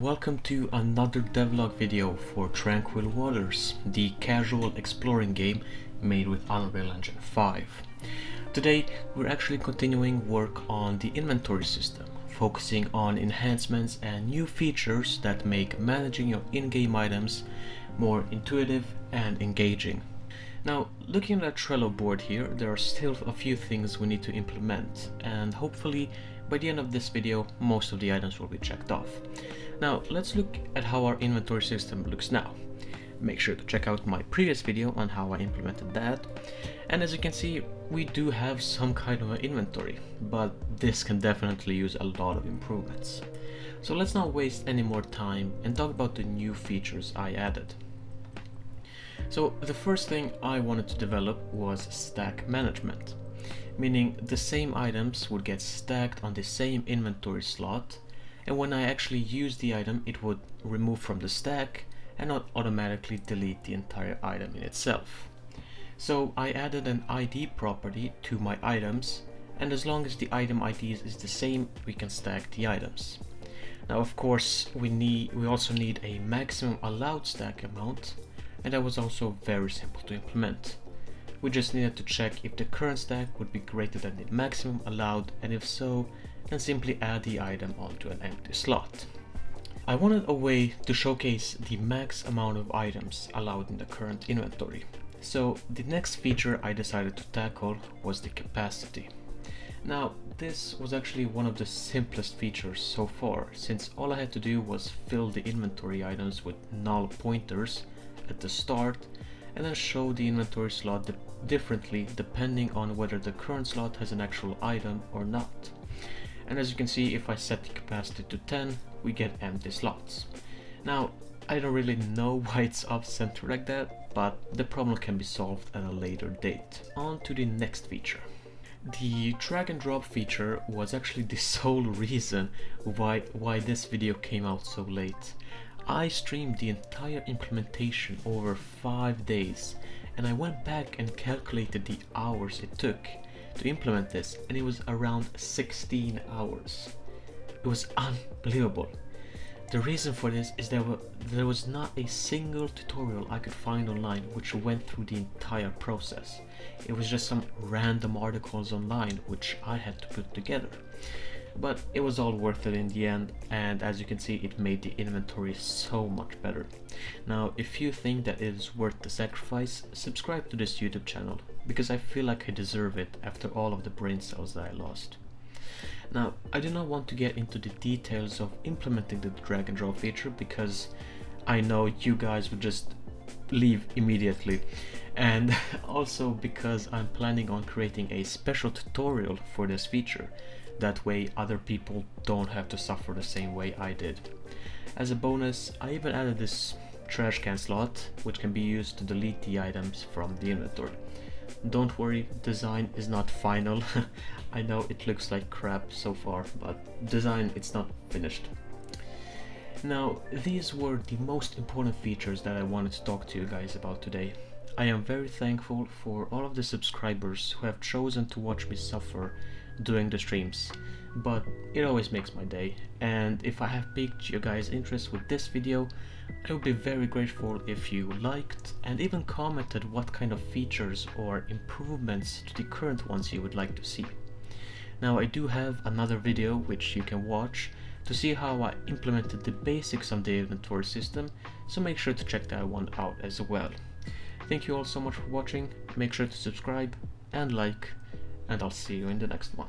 Welcome to another devlog video for Tranquil Waters, the casual exploring game made with Unreal Engine 5. Today we're actually continuing work on the inventory system, focusing on enhancements and new features that make managing your in-game items more intuitive and engaging. Now, looking at the Trello board here, there are still a few things we need to implement, and hopefully by the end of this video most of the items will be checked off. Now let's look at how our inventory system looks now. Make sure to check out my previous video on how I implemented that. And as you can see, we do have some kind of an inventory, but this can definitely use a lot of improvements. So let's not waste any more time and talk about the new features I added. So the first thing I wanted to develop was stack management, meaning the same items would get stacked on the same inventory slot, and when I actually use the item it would remove from the stack and not automatically delete the entire item in itself. So I added an ID property to my items, and as long as the item ID is the same, we can stack the items. Now of course we also need a maximum allowed stack amount, and that was also very simple to implement. We just needed to check if the current stack would be greater than the maximum allowed, and if so, then simply add the item onto an empty slot. I wanted a way to showcase the max amount of items allowed in the current inventory. So the next feature I decided to tackle was the capacity. Now this was actually one of the simplest features so far, since all I had to do was fill the inventory items with null pointers at the start and then show the inventory slot differently depending on whether the current slot has an actual item or not. And as you can see, if I set the capacity to 10, we get empty slots. Now, I don't really know why it's off center like that, but the problem can be solved at a later date. On to the next feature. The drag and drop feature was actually the sole reason why this video came out so late. I streamed the entire implementation over 5 days, and I went back and calculated the hours it took to implement this, and it was around 16 hours. It was unbelievable. The reason for this is that there was not a single tutorial I could find online which went through the entire process. It was just some random articles online which I had to put together. But it was all worth it in the end, and as you can see, it made the inventory so much better. Now, if you think that it is worth the sacrifice, subscribe to this YouTube channel, because I feel like I deserve it after all of the brain cells that I lost. Now, I do not want to get into the details of implementing the drag and drop feature, because I know you guys would just leave immediately, and also because I'm planning on creating a special tutorial for this feature. That way other people don't have to suffer the same way I did. As a bonus, I even added this trash can slot, which can be used to delete the items from the inventory. Don't worry, design is not final. I know it looks like crap so far, but design, it's not finished. Now, these were the most important features that I wanted to talk to you guys about today. I am very thankful for all of the subscribers who have chosen to watch me suffer doing the streams, but it always makes my day, and if I have piqued your guys' interest with this video, I would be very grateful if you liked and even commented what kind of features or improvements to the current ones you would like to see. Now I do have another video which you can watch to see how I implemented the basics of the inventory system, so make sure to check that one out as well. Thank you all so much for watching, make sure to subscribe and like, and I'll see you in the next one.